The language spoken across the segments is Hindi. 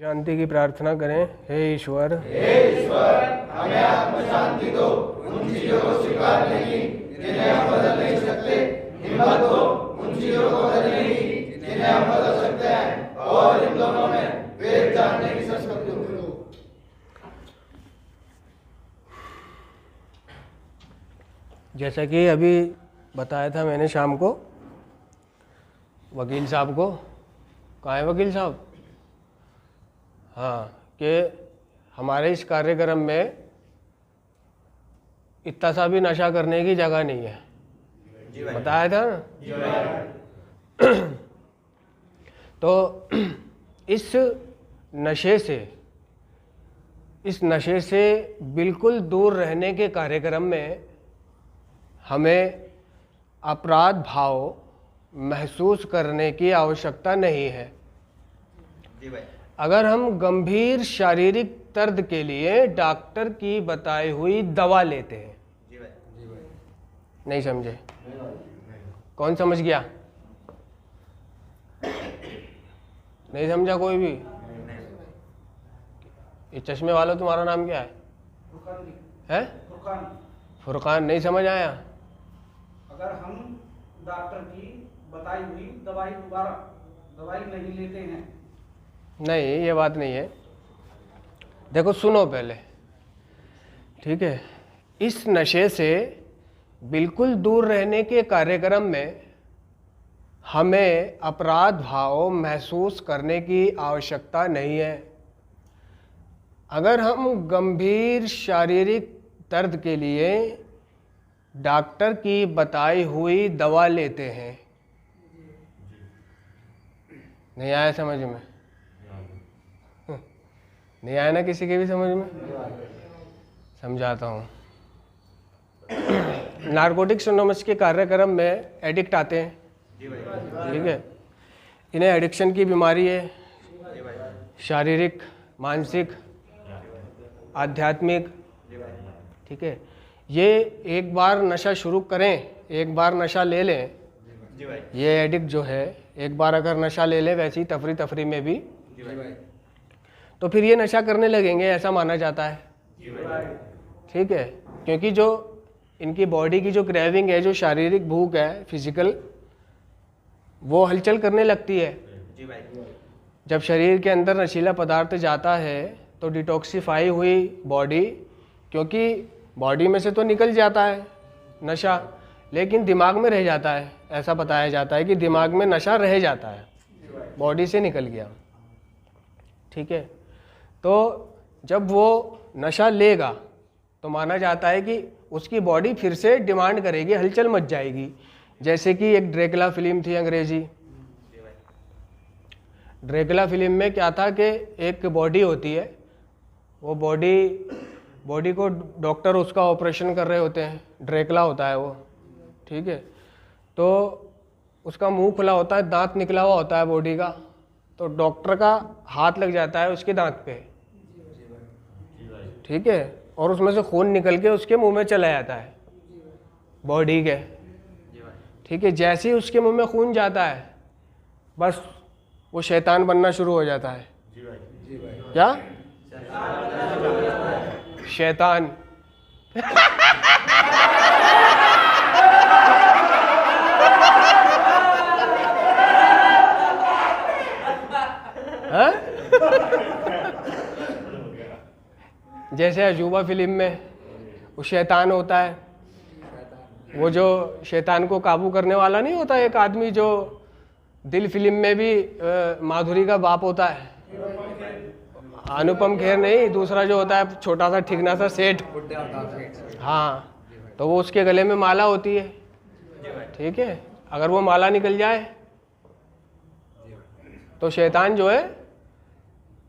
शांति की प्रार्थना करें। हे ईश्वर, हमें आत्म शांति दो, उन चीजों को स्वीकारने की जिन्हें हम बदल नहीं सकते, हिम्मत दो उन चीजों को बदलने की जिन्हें हम बदल सकते हैं, और इन दोनों में वेद जानने की संस्कृति दो। जैसा कि अभी बताया था मैंने शाम को वकील साहब को, कहाँ है वकील साहब? हाँ, कि हमारे इस कार्यक्रम में इतना सा भी नशा करने की जगह नहीं है, बताया था ना? तो इस नशे से बिल्कुल दूर रहने के कार्यक्रम में हमें अपराध भाव महसूस करने की आवश्यकता नहीं है। अगर हम गंभीर शारीरिक दर्द के लिए डॉक्टर की बताई हुई दवा लेते हैं, नहीं समझे? कौन समझ गया? नहीं समझा कोई भी? ये चश्मे वाला तुम्हारा नाम क्या है? फुरकान। नहीं समझ आया? अगर हम डॉक्टर की बताई हुई दवाई नहीं लेते हैं, नहीं, ये बात नहीं है। देखो, सुनो पहले, ठीक है? इस नशे से बिल्कुल दूर रहने के कार्यक्रम में हमें अपराध भाव महसूस करने की आवश्यकता नहीं है। अगर हम गंभीर शारीरिक दर्द के लिए डॉक्टर की बताई हुई दवा लेते हैं, नहीं आया समझ में? नहीं आया ना किसी के भी समझ में? समझाता हूँ। नारकोटिक्स एनोनिमस के कार्यक्रम में एडिक्ट आते हैं, ठीक है? इन्हें एडिक्शन की बीमारी है, शारीरिक, मानसिक, आध्यात्मिक, ठीक है? ये एक बार नशा शुरू करें, एक बार नशा ले लें, ये एडिक्ट जो है एक बार अगर नशा ले ले वैसी तफरी में भी, तो फिर ये नशा करने लगेंगे, ऐसा माना जाता है, ठीक है? क्योंकि जो इनकी बॉडी की जो क्रेविंग है, जो शारीरिक भूख है, फिजिकल, वो हलचल करने लगती है। जब शरीर के अंदर नशीला पदार्थ जाता है तो डिटॉक्सिफाई हुई बॉडी, क्योंकि बॉडी में से तो निकल जाता है नशा, लेकिन दिमाग में रह जाता है। ऐसा बताया जाता है कि दिमाग में नशा रह जाता है, बॉडी से निकल गया, ठीक है? तो जब वो नशा लेगा तो माना जाता है कि उसकी बॉडी फिर से डिमांड करेगी, हलचल मच जाएगी। जैसे कि एक ड्रैकुला फिल्म थी अंग्रेजी। ड्रैकुला फिल्म में क्या था कि एक बॉडी होती है, वो बॉडी को डॉक्टर उसका ऑपरेशन कर रहे होते हैं, ड्रैकुला होता है वो, ठीक है? तो उसका मुंह खुला होता है, दांत निकला हुआ होता है बॉडी का, तो डॉक्टर का हाथ लग जाता है उसके दांत पे, ठीक है? और उसमें से खून निकल के उसके मुंह में चला जाता है बॉडी के, ठीक है? जैसे ही उसके मुंह में खून जाता है, बस वो शैतान बनना शुरू हो जाता है। क्या? शैतान। हाँ? जैसे अजूबा फिल्म में वो शैतान होता है, वो जो शैतान को काबू करने वाला नहीं होता, एक आदमी जो दिल फिल्म में भी माधुरी का बाप होता है, अनुपम खेर नहीं, दूसरा जो होता है छोटा सा ठिकना सा सेठ, हाँ, तो वो उसके गले में माला होती है, ठीक है? अगर वो माला निकल जाए तो शैतान जो है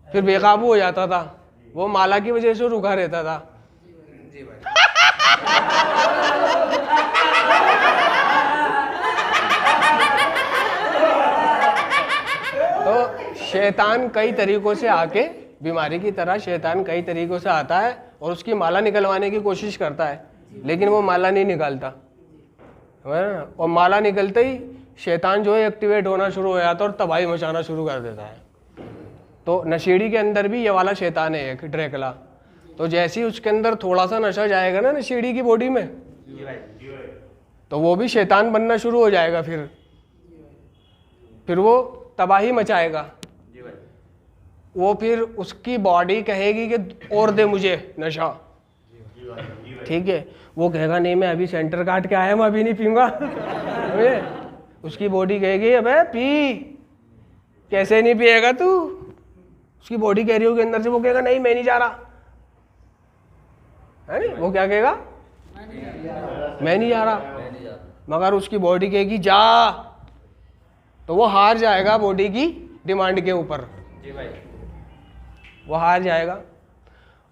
फिर बेकाबू हो जाता था, वो माला की वजह से रुका रहता था। तो शैतान कई तरीकों से आके, बीमारी की तरह शैतान कई तरीकों से आता है और उसकी माला निकलवाने की कोशिश करता है, लेकिन वो माला नहीं निकालता, है ना? और माला निकलते ही शैतान जो है एक्टिवेट होना शुरू हो जाता है और तबाही मचाना शुरू कर देता है। तो नशेड़ी के अंदर भी ये वाला शैतान है एक ड्रैकुला। तो जैसे ही उसके अंदर थोड़ा सा नशा जाएगा ना नशेड़ी की बॉडी में, तो वो भी शैतान बनना शुरू हो जाएगा। फिर वो तबाही मचाएगा। वो फिर उसकी बॉडी कहेगी कि और दे मुझे नशा, ठीक है। वो कहेगा नहीं मैं अभी सेंटर काट के आया, मैं अभी नहीं पीऊंगा। उसकी बॉडी कहेगी अबे पी, कैसे नहीं पिएगा तू। उसकी बॉडी कह रही होगी अंदर से, वो कहेगा नहीं मैं नहीं जा रहा, है नहीं? वो क्या कहेगा, मैं नहीं जा रहा। मगर उसकी बॉडी कहेगी जा, तो वो हार जाएगा बॉडी की डिमांड के ऊपर, वो हार जाएगा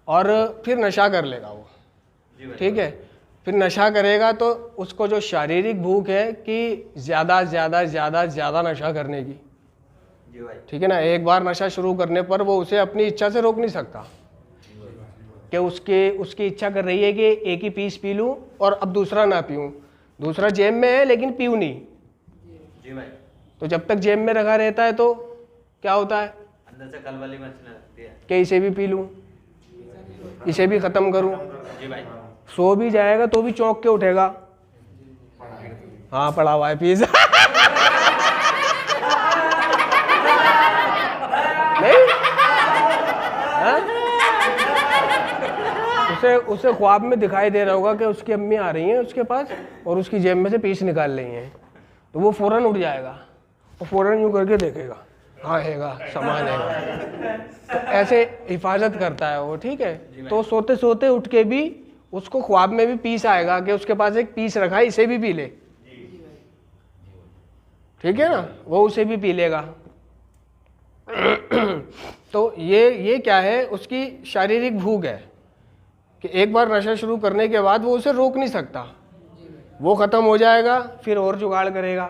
और फिर नशा कर लेगा वो, ठीक है। फिर नशा करेगा तो उसको जो शारीरिक भूख है कि ज़्यादा ज़्यादा ज़्यादा ज़्यादा नशा करने की, ठीक है ना। एक बार नशा शुरू करने पर वो उसे अपनी इच्छा से रोक नहीं सकता कि उसकी इच्छा कर रही है कि एक ही पीस पी लूँ और अब दूसरा ना पीऊँ। दूसरा जेब में है लेकिन पीऊँ नहीं। तो जब तक जेब में रखा रहता है तो क्या होता है, अंदर से कलवाली मचने लगती है कि इसे भी पी लूँ, इसे भी ख़त्म करूँ। सो भी जाएगा तो भी चौंक के उठेगा, हाँ पड़ा हुआ है पीस। नहीं हाँ? उसे ख्वाब में दिखाई दे रहा होगा कि उसकी अम्मी आ रही हैं उसके पास और उसकी जेब में से पीस निकाल रही हैं, तो वो फौरन उठ जाएगा और फौरन यूँ करके देखेगा, हाँ हैगा सामान हैगा। तो ऐसे हिफाजत करता है वो, ठीक है। तो सोते सोते उठ के भी उसको ख्वाब में भी पीस आएगा कि उसके पास एक पीस रखा है, इसे भी पी ले, ठीक है ना। वो उसे भी पी लेगा। तो ये क्या है, उसकी शारीरिक भूख है कि एक बार नशा शुरू करने के बाद वो उसे रोक नहीं सकता। वो ख़त्म हो जाएगा फिर और जुगाड़ करेगा,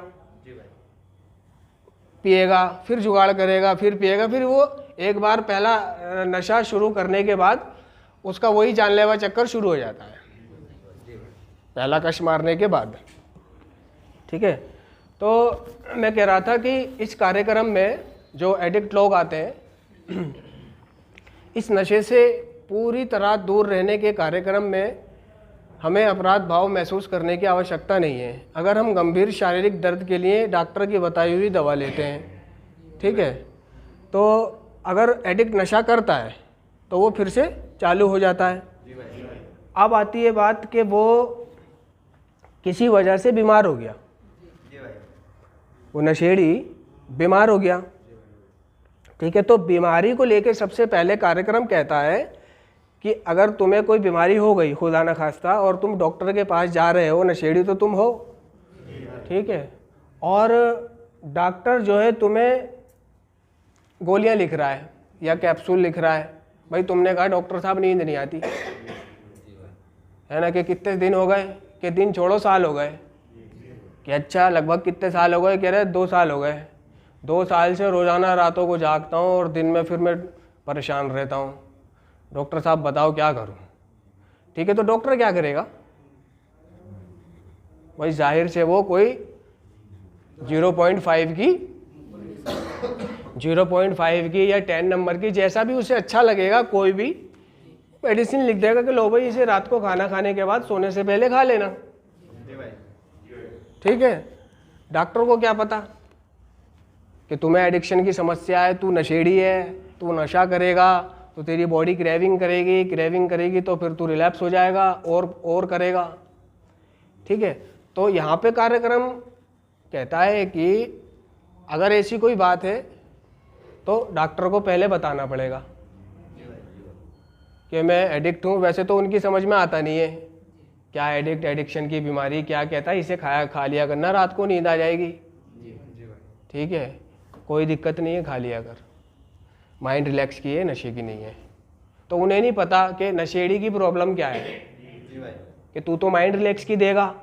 पिएगा, फिर जुगाड़ करेगा, फिर पिएगा। फिर वो एक बार पहला नशा शुरू करने के बाद उसका वही जानलेवा चक्कर शुरू हो जाता है, पहला कश मारने के बाद, ठीक है। तो मैं कह रहा था कि इस कार्यक्रम में जो एडिक्ट लोग आते हैं, इस नशे से पूरी तरह दूर रहने के कार्यक्रम में हमें अपराध भाव महसूस करने की आवश्यकता नहीं है। अगर हम गंभीर शारीरिक दर्द के लिए डॉक्टर की बताई हुई दवा लेते हैं, ठीक है, तो अगर एडिक्ट नशा करता है तो वो फिर से चालू हो जाता है। अब आती है बात कि वो किसी वजह से बीमार हो गया, वो नशेड़ी बीमार हो गया, ठीक है। तो बीमारी को लेकर सबसे पहले कार्यक्रम कहता है कि अगर तुम्हें कोई बीमारी हो गई खुदा न खास्ता और तुम डॉक्टर के पास जा रहे हो, नशेड़ी तो तुम हो, ठीक है, और डॉक्टर जो है तुम्हें गोलियां लिख रहा है या कैप्सूल लिख रहा है। भाई तुमने कहा डॉक्टर साहब नींद नहीं आती, है ना, कि कितने दिन हो गए, कि दिन छोड़ो साल हो गए, कि अच्छा लगभग कितने साल हो गए, कह रहे 2 साल हो गए, 2 साल से रोज़ाना रातों को जागता हूँ और दिन में फिर मैं परेशान रहता हूँ, डॉक्टर साहब बताओ क्या करूँ। ठीक है, तो डॉक्टर क्या करेगा भाई, जाहिर से वो कोई 0.5 की या 10 नंबर की, जैसा भी उसे अच्छा लगेगा, कोई भी मेडिसिन लिख देगा कि लो भाई इसे रात को खाना खाने के बाद सोने से पहले खा लेना। ठीक है, डॉक्टर को क्या पता कि तुम्हें एडिक्शन की समस्या है, तू नशेड़ी है, तू नशा करेगा तो तेरी बॉडी क्रेविंग करेगी तो फिर तू रिलैप्स हो जाएगा और करेगा। ठीक है, तो यहाँ पे कार्यक्रम कहता है कि अगर ऐसी कोई बात है तो डॉक्टर को पहले बताना पड़ेगा कि मैं एडिक्ट हूँ। वैसे तो उनकी समझ में आता नहीं है क्या एडिक्शन की बीमारी क्या कहता है, इसे खा लिया करना, रात को नींद आ जाएगी। ठीक है, कोई दिक्कत नहीं है, खा लिया कर, माइंड रिलैक्स की है, नशे की नहीं है। तो उन्हें नहीं पता कि नशेड़ी की प्रॉब्लम क्या है, कि तू तो माइंड रिलैक्स की देगा,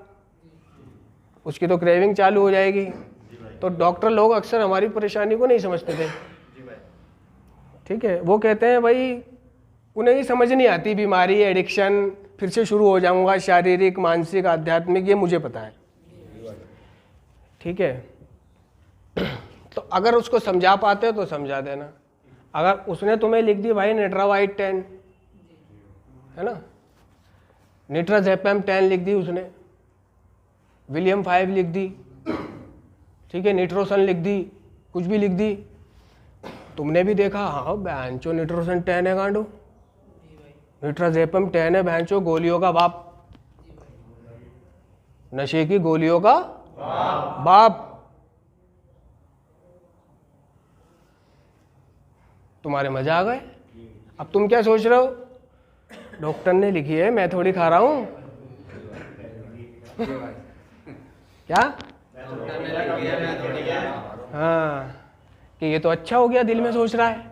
उसकी तो क्रेविंग चालू हो जाएगी। तो डॉक्टर लोग अक्सर हमारी परेशानी को नहीं समझते थे। ठीक है, वो कहते हैं भाई उन्हें ही समझ नहीं आती बीमारी, एडिक्शन, फिर से शुरू हो जाऊंगा, शारीरिक, मानसिक, आध्यात्मिक, ये मुझे पता है। ठीक है, तो अगर उसको समझा पाते हो तो समझा देना, अगर उसने तुम्हें लिख दी भाई निट्रावाइट 10, है ना, निट्राजेपम 10 लिख दी उसने, विलियम 5 लिख दी, ठीक है, निट्रोसन लिख दी, कुछ भी लिख दी, तुमने भी देखा, हाँ बैंचो निट्रोसन 10 है गांडो, निट्राजेपम 10 है बैंचो, गोलियों का बाप, नशे की गोलियों का बाप। तुम्हारे मजा आ गए। अब तुम क्या सोच रहे हो, डॉक्टर ने लिखी है, मैं थोड़ी खा रहा हूं। क्या? हाँ, कि ये तो अच्छा हो गया, दिल में सोच रहा है,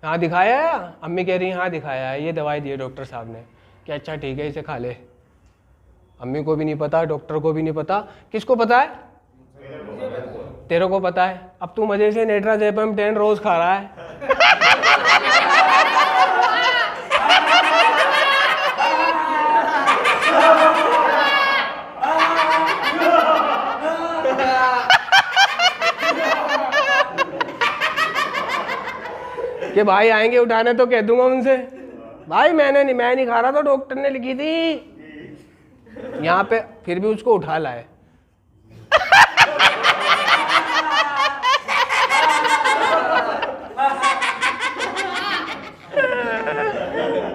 हाँ दिखाया है, अम्मी कह रही है हाँ दिखाया है, ये दवाई दी है डॉक्टर साहब ने, कि अच्छा ठीक है इसे खा ले। अम्मी को भी नहीं पता, डॉक्टर को भी नहीं पता, किसको पता है? तेरे को पता है। अब तू मजे से निट्राजेपम 10 रोज खा रहा है। कि भाई आएंगे उठाने तो कह दूंगा उनसे, भाई मैं नहीं खा रहा था, डॉक्टर ने लिखी थी। यहाँ पे फिर भी उसको उठा लाए।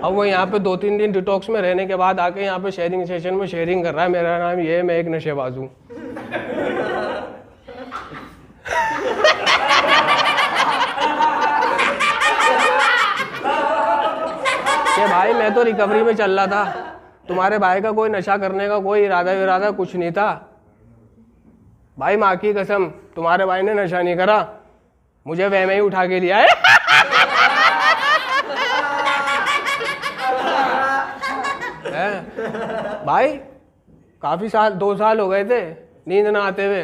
अब वो यहाँ पे 2-3 दिन डिटॉक्स में रहने के बाद आके यहाँ पे शेयरिंग सेशन में शेयरिंग कर रहा है, मेरा नाम ये है, मैं एक नशेबाज हूँ। कि भाई मैं तो रिकवरी में चल रहा था, तुम्हारे भाई का कोई नशा करने का कोई इरादा कुछ नहीं था। भाई माँ की कसम, तुम्हारे भाई ने नशा नहीं करा, मुझे वह में ही उठा के लिया है। भाई काफी साल, 2 साल हो गए थे नींद ना आते हुए,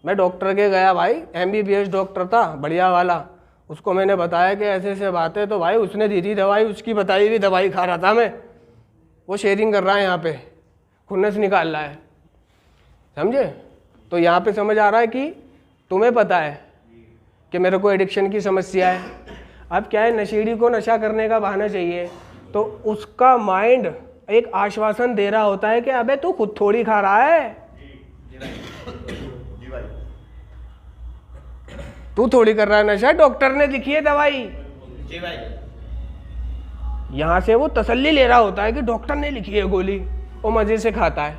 मैं डॉक्टर के गया भाई, MBBS डॉक्टर था बढ़िया वाला, उसको मैंने बताया कि ऐसे ऐसे बात है, तो भाई उसने दी थी दवाई, उसकी बताई हुई दवाई खा रहा था मैं। वो शेयरिंग कर रहा है यहाँ पे, खुन्नस निकाल रहा है, समझे? तो यहाँ पे समझ आ रहा है कि तुम्हें पता है कि मेरे को एडिक्शन की समस्या है। अब क्या है, नशेड़ी को नशा करने का बहाना चाहिए, तो उसका माइंड एक आश्वासन दे रहा होता है कि अबे तू खुद थोड़ी खा रहा है, तू थोड़ी कर रहा है नशा, डॉक्टर ने लिखी है दवाई। जी भाई। यहाँ से वो तसल्ली ले रहा होता है कि डॉक्टर ने लिखी है गोली, वो मजे से खाता है,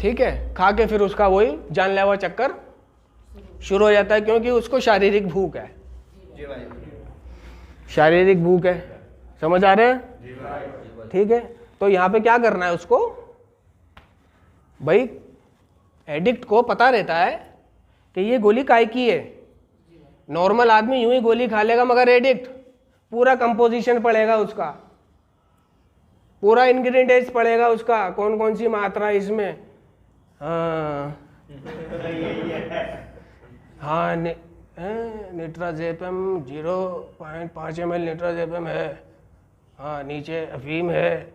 ठीक है, खा के फिर उसका वही जानलेवा चक्कर शुरू हो जाता है, क्योंकि उसको शारीरिक भूख है। जी भाई। शारीरिक भूख है, समझ आ रहे हैं? ठीक है, तो यहाँ पे क्या करना है उसको, भाई एडिक्ट को पता रहता है कि ये गोली काय की है। नॉर्मल आदमी यूं ही गोली खा लेगा, मगर एडिक्ट पूरा कंपोजिशन पड़ेगा उसका, पूरा इंग्रेडिएंट्स पड़ेगा उसका, कौन कौन सी मात्रा इसमें, हाँ निट्राजेपम 0.5 ml निट्राजेपम है, हाँ नीचे अफीम है,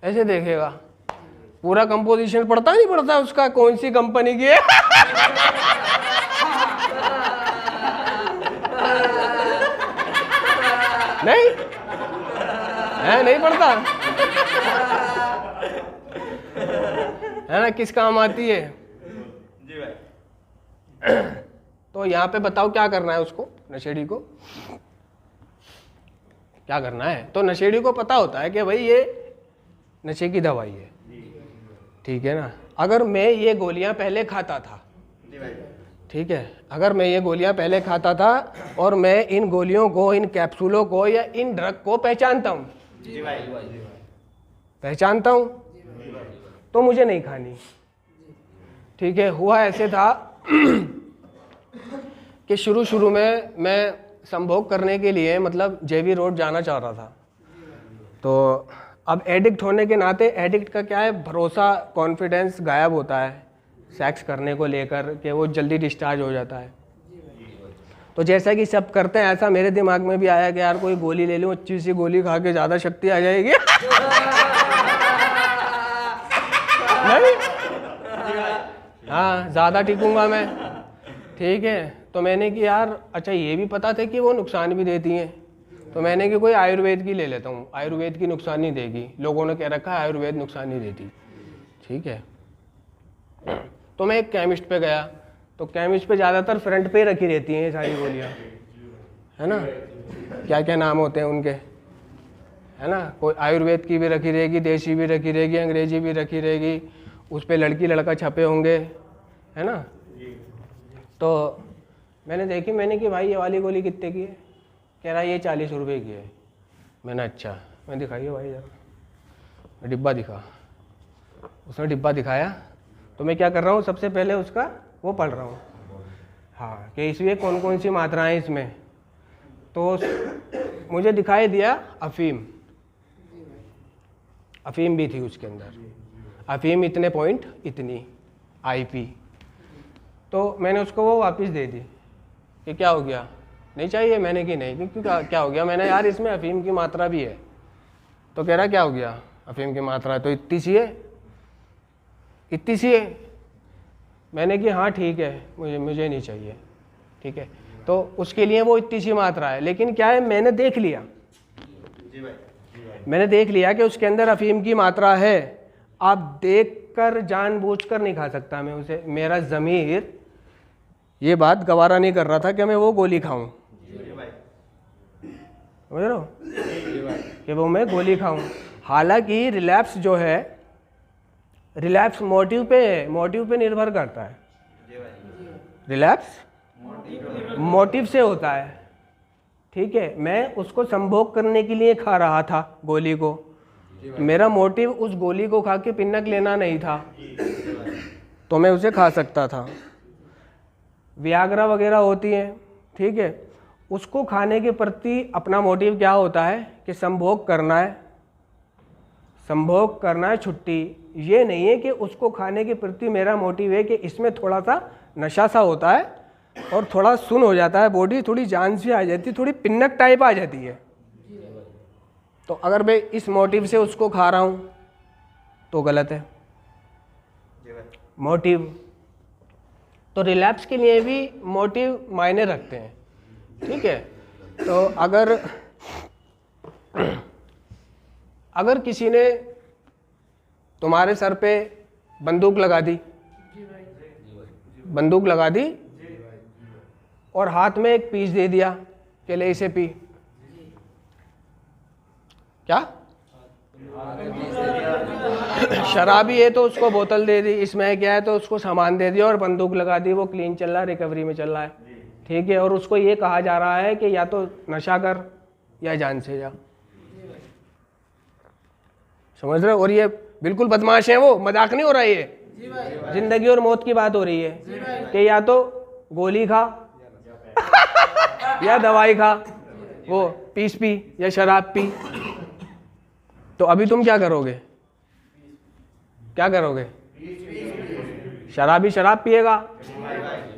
ऐसे देखेगा, पूरा कंपोजिशन पड़ता नहीं पड़ता उसका, कौन सी कंपनी की है। नहीं है, नहीं पड़ता है ना, किस काम आती है। जी भाई। तो यहाँ पे बताओ क्या करना है उसको, नशेड़ी को क्या करना है। तो नशेड़ी को पता होता है कि भाई ये नशे की दवाई है, ठीक है ना। अगर मैं ये गोलियां पहले खाता था, ठीक है, अगर मैं ये गोलियां पहले खाता था और मैं इन गोलियों को, इन कैप्सूलों को या इन ड्रग को पहचानता हूँ, पहचानता हूँ, तो मुझे नहीं खानी, ठीक है। हुआ ऐसे था कि शुरू में मैं संभोग करने के लिए मतलब JV रोड जाना चाह रहा था, तो अब एडिक्ट होने के नाते एडिक्ट का क्या है, भरोसा, कॉन्फिडेंस गायब होता है सेक्स करने को लेकर, कि वो जल्दी डिस्चार्ज हो जाता है। तो जैसा कि सब करते हैं, ऐसा मेरे दिमाग में भी आया कि यार कोई गोली ले लूँ, अच्छी सी गोली खा के ज़्यादा शक्ति आ जाएगी। नहीं, हाँ ज़्यादा टिकूंगा मैं, ठीक है। तो मैंने कि यार अच्छा ये भी पता था कि वो नुकसान भी देती हैं, तो मैंने कि कोई आयुर्वेद की ले लेता हूँ, आयुर्वेद की नुकसान नहीं देगी, लोगों ने कह रखा है आयुर्वेद नुकसान नहीं देती, ठीक है। तो मैं एक केमिस्ट पे गया, तो केमिस्ट पे ज़्यादातर फ्रंट पे रखी रहती हैं ये सारी गोलियाँ, है ना, क्या क्या नाम होते हैं उनके, है ना, कोई आयुर्वेद की भी रखी रहेगी, देसी भी रखी रहेगी, अंग्रेजी भी रखी रहेगी, उस पर लड़की लड़का छपे होंगे, है ना। तो मैंने देखी, मैंने कि भाई ये वाली गोली कितने की है, कह रहा ये 40 रुपये की है। मैंने अच्छा, मैं दिखाइए भाई जरा, डिब्बा दिखा, उसने डिब्बा दिखाया, तो मैं क्या कर रहा हूँ, सबसे पहले उसका वो पढ़ रहा हूँ, हाँ, कि इसमें कौन कौन सी मात्राएं इसमें, तो मुझे दिखाई दिया अफीम, अफीम भी थी उसके अंदर, अफीम इतने पॉइंट इतनी IP। तो मैंने उसको वो वापस दे दी कि क्या हो गया, नहीं चाहिए, मैंने कि नहीं, क्योंकि क्या हो गया, मैंने यार इसमें अफीम की मात्रा भी है, तो कह रहा क्या हो गया, अफीम की मात्रा तो इतनी सी है, इतनी सी है। मैंने कि हाँ ठीक है, मुझे नहीं चाहिए, ठीक है। तो उसके लिए वो इतनी सी मात्रा है, लेकिन क्या है, मैंने देख लिया, मैंने देख लिया कि उसके अंदर अफीम की मात्रा है। आप देखकर जानबूझकर नहीं खा सकता मैं उसे, मेरा ज़मीर ये बात गवारा नहीं कर रहा था कि मैं वो गोली खाऊं, समझ रहे हो, कि वो मैं गोली खाऊं। हालांकि रिलैप्स जो है, रिलैप्स मोटिव पे निर्भर करता है, रिलैप्स मोटिव से होता है, ठीक है। मैं उसको संभोग करने के लिए खा रहा था गोली को, मेरा मोटिव उस गोली को खा के पिन्नक लेना नहीं था, तो मैं उसे खा सकता था। वियाग्रा वगैरह होती हैं, ठीक है, उसको खाने के प्रति अपना मोटिव क्या होता है कि संभोग करना है, संभोग करना है, छुट्टी। ये नहीं है कि उसको खाने के प्रति मेरा मोटिव है कि इसमें थोड़ा सा नशा सा होता है और थोड़ा सुन हो जाता है, बॉडी थोड़ी जान सी आ जाती है, थोड़ी पिन्नक टाइप आ जाती है। तो अगर मैं इस मोटिव से उसको खा रहा हूँ तो गलत है मोटिव। तो रिलैप्स के लिए भी मोटिव मायने रखते हैं, ठीक है। तो अगर किसी ने तुम्हारे सर पे बंदूक लगा दी, बंदूक लगा दी और हाथ में एक पीस दे दिया कि ले इसे पी, क्या शराबी है तो उसको बोतल दे दी, इसमें क्या है तो उसको सामान दे दिया और बंदूक लगा दी, वो क्लीन चल रहा है, रिकवरी में चल रहा है, ठीक है। और उसको ये कहा जा रहा है कि या तो नशा कर या जान से जा, समझ रहे हो। और ये बिल्कुल बदमाश है, वो मजाक नहीं हो रहा है, ये जिंदगी और मौत की बात हो रही है कि या तो गोली खा या दवाई खा, वो पीस पी या शराब पी। तो अभी तुम क्या करोगे, क्या करोगे, शराबी शराब पिएगा,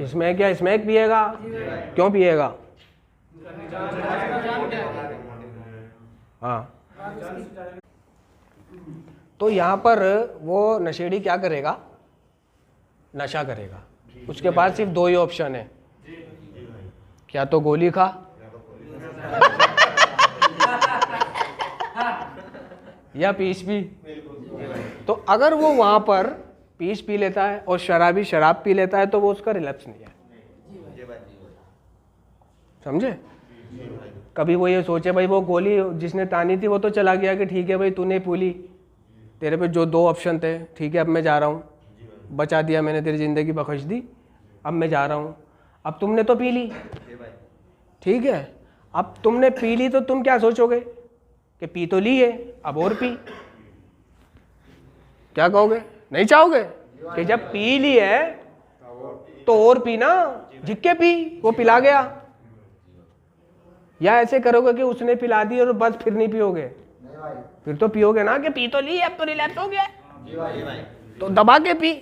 इसमें क्या स्मैक पिएगा, क्यों पिएगा, हाँ। तो यहाँ पर वो नशेड़ी क्या करेगा, नशा करेगा, उसके पास सिर्फ दो ही ऑप्शन है, क्या तो गोली खा या पीस पी। तो अगर वो वहाँ पर पीस पी लेता है और शराबी शराब पी लेता है तो वो उसका रिलैप्स नहीं है, समझे। कभी वो ये सोचे भाई वो गोली जिसने तानी थी वो तो चला गया कि ठीक है भाई तूने पी ली, तेरे पे जो दो ऑप्शन थे, ठीक है अब मैं जा रहा हूँ, बचा दिया मैंने, तेरी ज़िंदगी बख्श दी, अब मैं जा रहा हूँ। अब तुमने तो पी ली, ठीक है, अब तुमने पी ली तो तुम क्या सोचोगे कि पी तो ली है अब और पी, क्या कहोगे, नहीं चाहोगे कि जब पी ली है तो और पी ना, झिक्के पी, वो पिला गया। या ऐसे करोगे कि उसने पिला दी और बस फिर नहीं पियोगे, फिर तो पियोगे ना कि पी तो ली अब तो रिलैप्स हो गया, तो दबा के पी।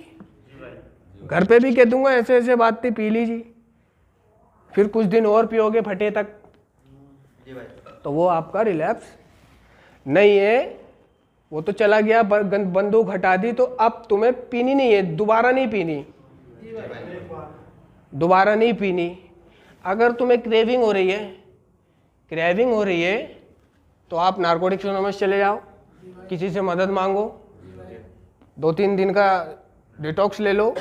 घर पे भी कह दूंगा ऐसे ऐसे बात थी, पी लीजिए, फिर कुछ दिन और पियोगे फटे तक, तो वो आपका रिलैप्स नहीं है, वो तो चला गया, बंदूक हटा दी, तो अब तुम्हें पीनी नहीं है, दोबारा नहीं पीनी, दोबारा नहीं पीनी। अगर तुम्हें क्रेविंग हो रही है तो आप नारकोटिक्स एनोनिमस चले जाओ, किसी से मदद मांगो, 2-3 दिन का डिटॉक्स ले लो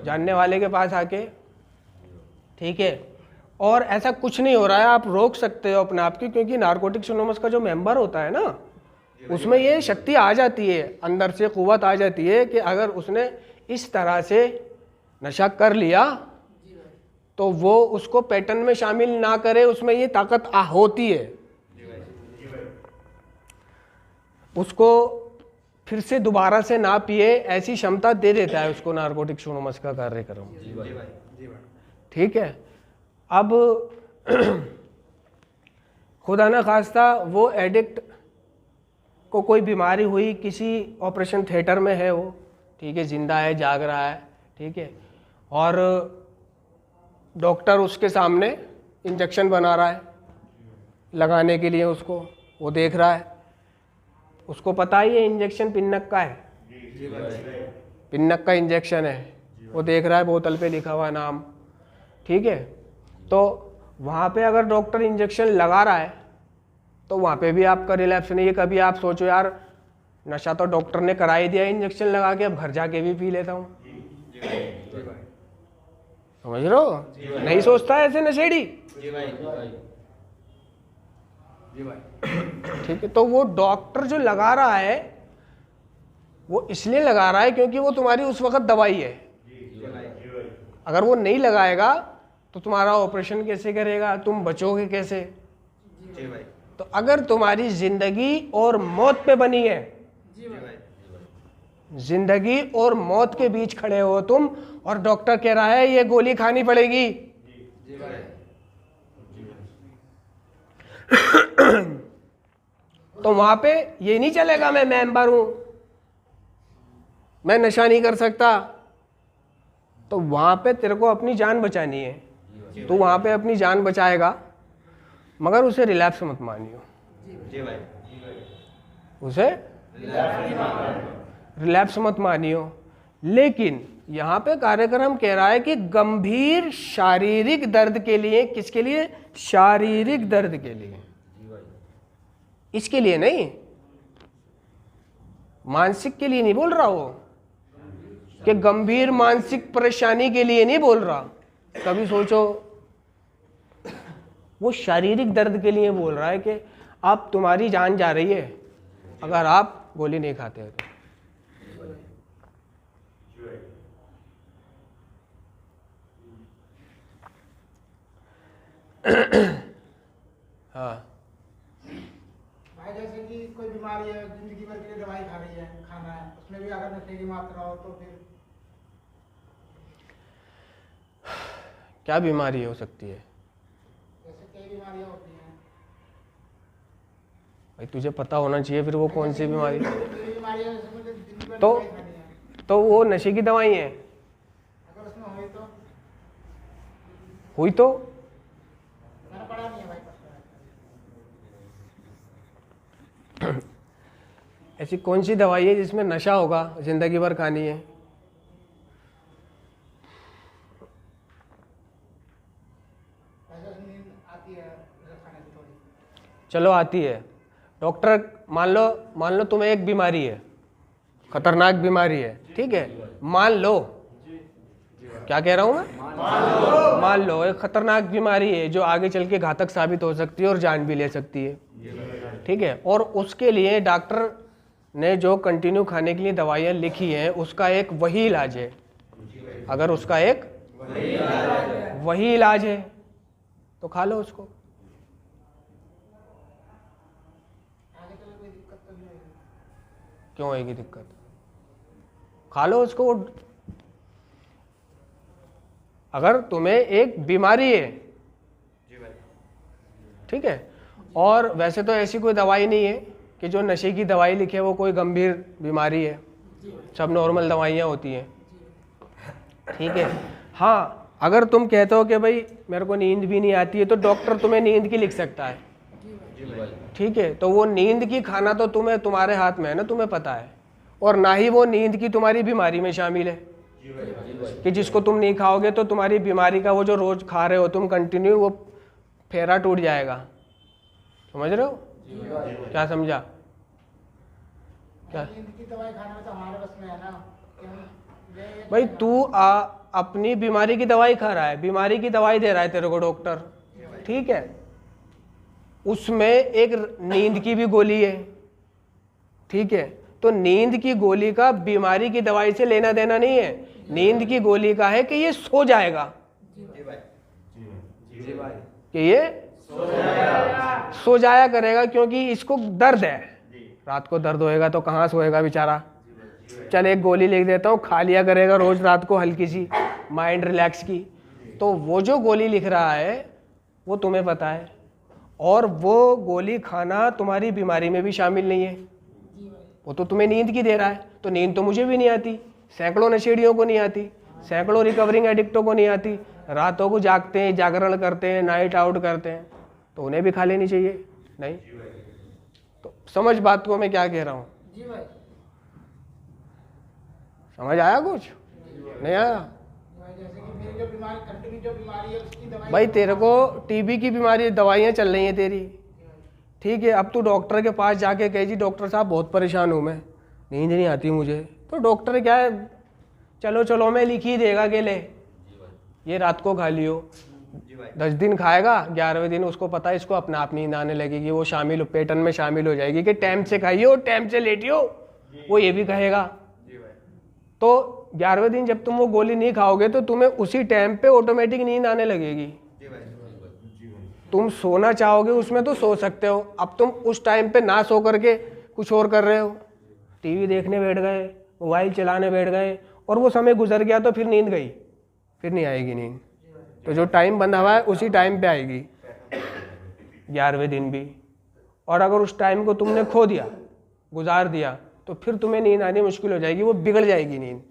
जानने वाले के पास आके, ठीक है। और ऐसा कुछ नहीं हो रहा है, आप रोक सकते हो अपने आप की, क्योंकि नारकोटिक्स एनोनिमस का जो मेंबर होता है ना, उसमें ये शक्ति आ जाती है, अंदर से कुव्वत आ जाती है कि अगर उसने इस तरह से नशा कर लिया तो वो उसको पैटर्न में शामिल ना करे, उसमें ये ताकत होती है, उसको फिर से दोबारा से ना पिए ऐसी क्षमता दे देता है उसको नारकोटिक्स एनोनिमस का कार्यक्रम। ठीक है। अब खुदा न खास्ता वो एडिक्ट को कोई बीमारी हुई, किसी ऑपरेशन थिएटर में है वो, ठीक है, जिंदा है, जाग रहा है, ठीक है, और डॉक्टर उसके सामने इंजेक्शन बना रहा है लगाने के लिए उसको, वो देख रहा है, उसको पता ही है इंजेक्शन पिन्नक का है, पिन्नक का इंजेक्शन है, वो देख रहा है बोतल पे लिखा हुआ नाम, ठीक है। तो वहाँ पे अगर डॉक्टर इंजेक्शन लगा रहा है तो वहाँ पे भी आपका रिलैप्स नहीं है। कभी आप सोचो यार नशा तो डॉक्टर ने करा ही दिया इंजेक्शन लगा के, अब घर जाके भी पी लेता हूँ, समझ रहे हो? नहीं सोचता है ऐसे नशेड़ी, ठीक है। तो वो डॉक्टर जो लगा रहा है वो इसलिए लगा रहा है क्योंकि वो तुम्हारी उस वक्त दवाई है। अगर वो नहीं लगाएगा तो तुम्हारा ऑपरेशन कैसे करेगा, तुम बचोगे कैसे? तो अगर तुम्हारी जिंदगी और मौत पे बनी है, जिंदगी और मौत के बीच खड़े हो तुम, और डॉक्टर कह रहा है ये गोली खानी पड़ेगी, तो वहां पे ये नहीं चलेगा मैं मेंबर हूं, मैं नशा नहीं कर सकता। तो वहां पे तेरे को अपनी जान बचानी है, तो वहां पे अपनी जान बचाएगा, मगर उसे रिलैप्स मत मानियो, उसे रिलैप्स मत मानियो। लेकिन यहाँ पे कार्यक्रम कह रहा है कि गंभीर शारीरिक दर्द के लिए, किसके लिए? शारीरिक दर्द के लिए, इसके लिए नहीं, मानसिक के लिए नहीं बोल रहा वो, कि गंभीर मानसिक परेशानी के लिए नहीं बोल रहा। कभी सोचो, वो शारीरिक दर्द के लिए बोल रहा है कि आप, तुम्हारी जान जा रही है अगर आप गोली नहीं खाते हो तो। हाँ भाई, जैसे कि कोई बीमारी है, जिंदगी भर के लिए दवाई खा रही है, खाना है, उसमें भी अगर नशे की मात्रा हो तो फिर क्या बीमारी हो सकती है? जैसे कई बीमारियां होती हैं भाई तुझे पता होना चाहिए फिर वो कौन सी बीमारी। कई बीमारियां जिसमें जिंदगी भर तो दवाई खानी है, तो वो नशे की दवाई है, अगर उसमें हुई तो मैंने पढ़ा नहीं है भाई। ऐसी कौन सी दवाई है जिसमें नशा होगा, जिंदगी भर खानी है? नींद आती है खाने से थोड़ी। चलो आती है, डॉक्टर मान लो तुम्हें एक बीमारी है, खतरनाक बीमारी है, ठीक है, मान लो, क्या कह रहा हूं मैं? मान लो एक खतरनाक बीमारी है जो आगे चल के घातक साबित हो सकती है और जान भी ले सकती है, ठीक है, और उसके लिए डॉक्टर ने जो कंटिन्यू खाने के लिए दवाइयाँ लिखी हैं उसका एक वही इलाज है। अगर उसका एक वही इलाज है तो खा लो उसको, आगे चल कोई दिक्कत तो नहीं होगी। क्यों होगी दिक्कत? खा लो उसको। अगर तुम्हें एक बीमारी है, ठीक है, और वैसे तो ऐसी कोई दवाई नहीं है कि जो नशे की दवाई लिखे वो कोई गंभीर बीमारी है, सब नॉर्मल दवाइयाँ होती हैं, ठीक है। हाँ, अगर तुम कहते हो कि भाई मेरे को नींद भी नहीं आती है तो डॉक्टर तुम्हें नींद की लिख सकता है, ठीक है, तो वो नींद की खाना तो तुम्हारे हाथ में है ना, तुम्हें पता है, और ना ही वो नींद की तुम्हारी बीमारी में शामिल है, कि जिसको तुम नहीं खाओगे तो तुम्हारी बीमारी का वो जो रोज खा रहे हो तुम कंटिन्यू, वो फेरा टूट जाएगा। समझ रहे हो? क्या समझा? क्या नींद की दवाई खाने में तो हमारे बस में है ना। भाई तू अपनी बीमारी की दवाई खा रहा है, बीमारी की दवाई दे रहा है तेरे को डॉक्टर, ठीक है, उसमें एक नींद की भी गोली है, ठीक है, तो नींद की गोली का बीमारी की दवाई से लेना देना नहीं है। नींद की गोली का है कि ये सो जाएगा, कि ये सो जाया करेगा, क्योंकि इसको दर्द है, रात को दर्द होएगा तो कहाँ सोएगा बेचारा। चल एक गोली लिख देता हूँ, खा लिया करेगा रोज रात को हल्की सी, माइंड रिलैक्स की। तो वो जो गोली लिख रहा है वो तुम्हें पता है, और वो गोली खाना तुम्हारी बीमारी में भी शामिल नहीं है, वो तो तुम्हें नींद की दे रहा है। तो नींद तो मुझे भी नहीं आती, सैकड़ों नशेड़ियों को नहीं आती, सैकड़ों रिकवरिंग एडिक्टों को नहीं आती, रातों को जागते हैं, जागरण करते हैं, नाइट आउट करते हैं, तो उन्हें भी खा लेनी चाहिए। नहीं तो समझ बात को मैं क्या कह रहा हूँ? जी भाई। समझ आया? कुछ नहीं आया? जैसे कि मेरी जो बीमारी, कंटिन्यू जो बीमारी है उसकी दवाई। भाई तेरे को टीबी की बीमारी, दवाइयाँ चल रही हैं तेरी, ठीक है, अब तू डॉक्टर के पास जाके कहे जी डॉक्टर साहब बहुत परेशान हूँ मैं, नींद नहीं आती मुझे, तो डॉक्टर क्या है, चलो चलो मैं लिख ही देगा कि ले ये रात को खा लियो। 10 दिन खाएगा, 11वें दिन उसको पता है इसको अपने आप नींद आने लगेगी, वो शामिल पैटर्न में शामिल हो जाएगी कि टाइम से खाइयो, टाइम से लेटियो, वो ये भी कहेगा। तो 11वें दिन जब तुम वो गोली नहीं खाओगे तो तुम्हें उसी टाइम पे ऑटोमेटिक नींद आने लगेगी। तुम सोना चाहोगे उसमें तो सो सकते हो, अब तुम उस टाइम पे ना सो करके कुछ और कर रहे हो, टीवी देखने बैठ गए, मोबाइल चलाने बैठ गए, और वो समय गुजर गया तो फिर नींद गई, फिर नहीं आएगी नींद। तो जो टाइम बंधा हुआ है उसी टाइम पे आएगी 11वें दिन भी। और अगर उस टाइम को तुमने खो दिया, गुजार दिया, तो फिर तुम्हें नींद आनी मुश्किल हो जाएगी, वो बिगड़ जाएगी नींद।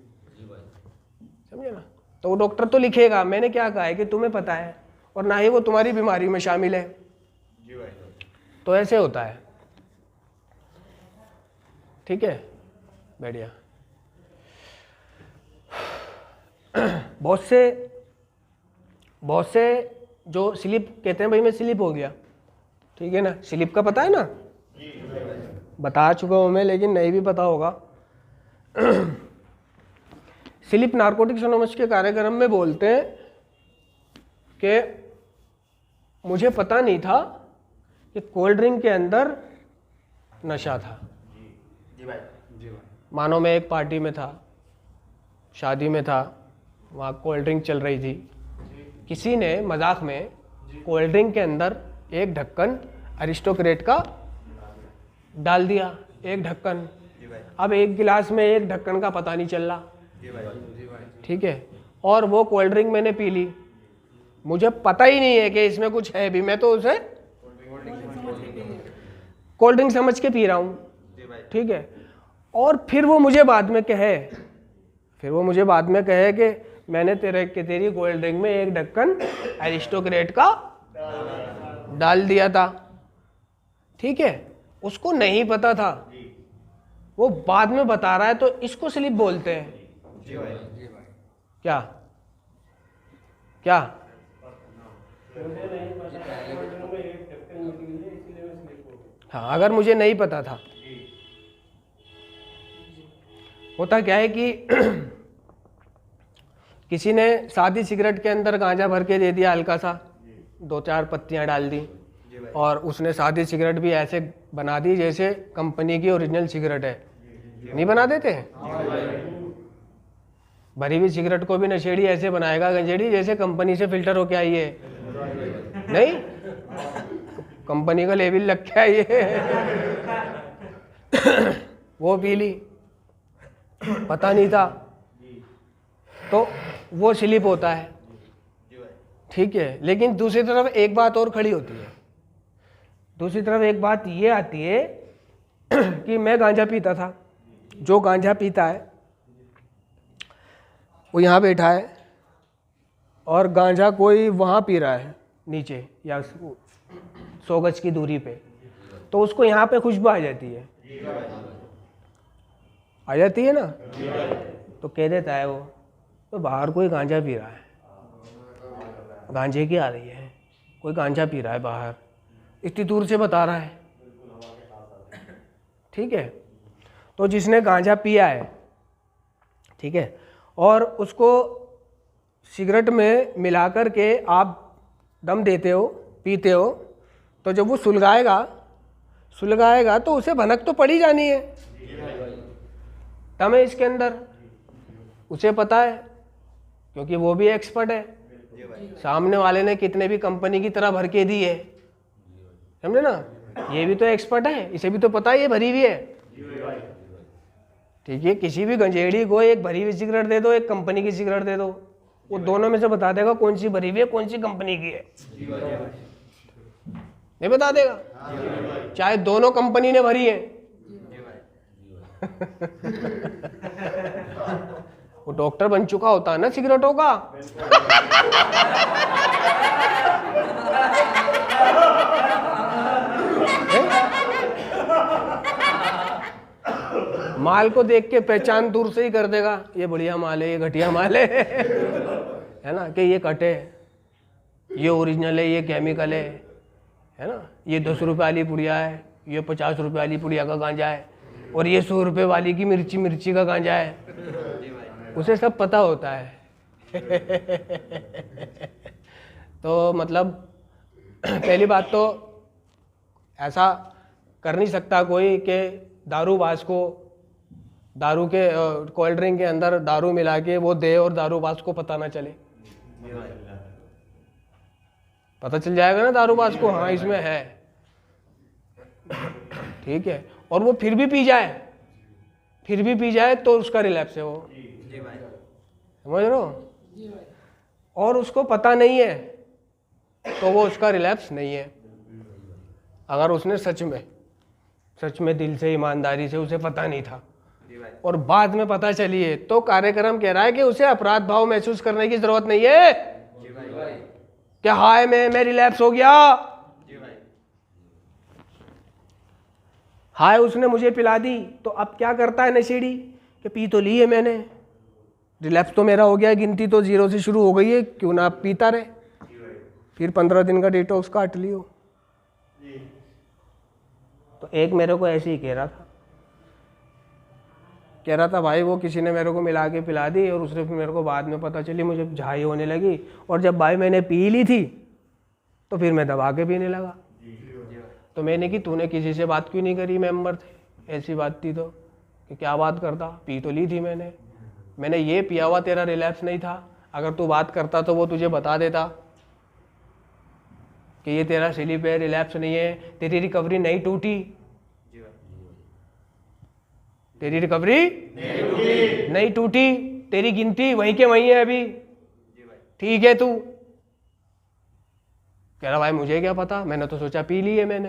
समझे ना? तो वो डॉक्टर तो लिखेगा, मैंने क्या कहा है कि तुम्हें पता है, और ना ही वो तुम्हारी बीमारी में शामिल है। तो ऐसे होता है, ठीक है, बढ़िया। बहुत से जो स्लिप कहते हैं, भाई मैं स्लिप हो गया, ठीक है ना, स्लिप का पता है ना, बता चुका हूं मैं, लेकिन नहीं भी पता होगा। स्लिप नारकोटिक्स एनोनिमस के कार्यक्रम में बोलते हैं कि मुझे पता नहीं था कि कोल्ड ड्रिंक के अंदर नशा था। मानो मैं एक पार्टी में था, शादी में था, वहाँ कोल्ड ड्रिंक चल रही थी, किसी ने मजाक में कोल्ड ड्रिंक के अंदर एक ढक्कन अरिस्टोक्रेट का डाल दिया, एक ढक्कन। अब एक गिलास में एक ढक्कन का पता नहीं चल रहा, ठीक है, और वो कोल्ड ड्रिंक मैंने पी ली, मुझे पता ही नहीं है कि इसमें कुछ है भी, मैं तो उसे कोल्ड ड्रिंक समझ के पी रहा हूँ, ठीक है। और फिर वो मुझे बाद में कहे कि मैंने तेरी कोल्ड ड्रिंक में एक ढक्कन अरिस्टोक्रेट का डाल दिया था, ठीक है, उसको नहीं पता था, वो बाद में बता रहा है, तो इसको स्लिप बोलते हैं। क्या क्या हाँ, अगर मुझे नहीं पता था। होता क्या है कि किसी ने सादी सिगरेट के अंदर गांजा भर के दे दिया, हल्का सा 2-4 पत्तियां डाल दी, और उसने सादी सिगरेट भी ऐसे बना दी जैसे कंपनी की ओरिजिनल सिगरेट है, नहीं बना देते हैं? भरी हुई सिगरेट को भी नशेड़ी ऐसे बनाएगा गंजेड़ी जैसे कंपनी से फिल्टर होके आई है, नहीं, कंपनी का लेबल लग के आई है। वो पी ली, पता नहीं था, तो वो स्लिप होता है, ठीक है। लेकिन दूसरी तरफ एक बात और खड़ी होती है, दूसरी तरफ एक बात ये आती है कि मैं गांजा पीता था, जो गांजा पीता है वो यहाँ बैठा है, और गांजा कोई वहाँ पी रहा है नीचे या 100 गज की दूरी पे, तो उसको यहाँ पे खुशबू आ जाती है, आ जाती है ना, तो कह देता है वो तो बाहर कोई गांजा पी रहा है, गांजे की आ रही है, कोई गांजा पी रहा है बाहर, इतनी दूर से बता रहा है, ठीक है। तो जिसने गांजा पिया है, ठीक है, और उसको सिगरेट में मिलाकर के आप दम देते हो, पीते हो, तो जब वो सुलगाएगा तो उसे भनक तो पड़ी जानी है, दम है इसके अंदर, उसे पता है, क्योंकि वो भी एक्सपर्ट है। सामने वाले ने कितने भी कंपनी की तरह भर के दी है, समझे ना, ये भी तो एक्सपर्ट है, इसे भी तो पता है ये भरी हुई है, ठीक है। किसी भी गंजेड़ी को एक भरी हुई सिगरेट दे दो, एक कंपनी की सिगरेट दे दो, वो दोनों में से बता देगा कौन सी भरी हुई है, कौन सी कंपनी की है, नहीं बता देगा, चाहे दोनों कंपनी ने भरी है। वो डॉक्टर बन चुका होता है ना सिगरेटों का। माल को देख के पहचान दूर से ही कर देगा, ये बढ़िया माल है, ये घटिया माल है, है ना, कि ये कटे, ये ओरिजिनल है, ये केमिकल है ना, ये 10 रुपये वाली पुड़िया है, ये 50 रुपये वाली पुड़िया का गांजा है, और ये 100 रुपये वाली की मिर्ची का गांजा है, उसे सब पता होता है। तो मतलब पहली बात तो ऐसा कर नहीं सकता कोई कि दारूबाज को दारू के कोल्ड ड्रिंक के अंदर दारू मिला के वो दे और दारूबाज को पता ना चले। पता चल जाएगा ना दारूबाज को, हाँ इसमें है, ठीक है, और वो फिर भी पी जाए तो उसका रिलैप्स है वो, समझ रहे हो, और उसको पता नहीं है तो वो उसका रिलैप्स नहीं है। अगर उसने सच में दिल से ईमानदारी से उसे पता नहीं था और बाद में पता चली है, तो कार्यक्रम कह रहा है कि उसे अपराध भाव महसूस करने की जरूरत नहीं है कि हाय मैं रिलैप्स हो गया, हाय उसने मुझे पिला दी। तो अब क्या करता है नशेड़ी कि पी तो ली है मैंने, रिलैप्स तो मेरा हो गया, गिनती तो 0 से शुरू हो गई है, क्यों ना आप पीता रहे, फिर 15 दिन का डिटॉक्स काट लियो। तो एक मेरे को ऐसे ही कह रहा था भाई, वो किसी ने मेरे को मिला के पिला दी और उसने फिर मेरे को बाद में पता चली, मुझे झाई होने लगी, और जब भाई मैंने पी ली थी तो फिर मैं दबा के पीने लगा। तो मैंने कि तूने किसी से बात क्यों नहीं करी, मेंबर थे, ऐसी बात थी तो कि क्या बात करता, पी तो ली थी मैंने ये पिया हुआ तेरा रिलैप्स नहीं था, अगर तू बात करता तो वो तुझे बता देता कि ये तेरा स्लिप है, रिलैप्स नहीं है, तेरी रिकवरी नहीं टूटी, तेरी रिकवरी नहीं टूटी, तेरी गिनती वहीं के वहीं है अभी, ठीक है। तू कह रहा भाई मुझे क्या पता, मैंने तो सोचा पी ली है मैंने।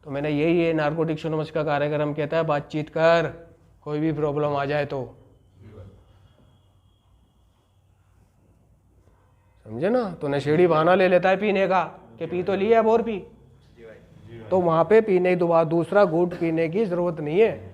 तो मैंने यही है नार्कोटिक्स एनोनिमस का कार्यक्रम कहता है, बातचीत कर, कोई भी प्रॉब्लम आ जाए तो, समझे ना। तो नशेड़ी बहाना ले लेता है पीने का कि पी तो लिया अब और पी, तो वहां पे पीने के बाद दूसरा घूंट पीने की जरूरत नहीं है,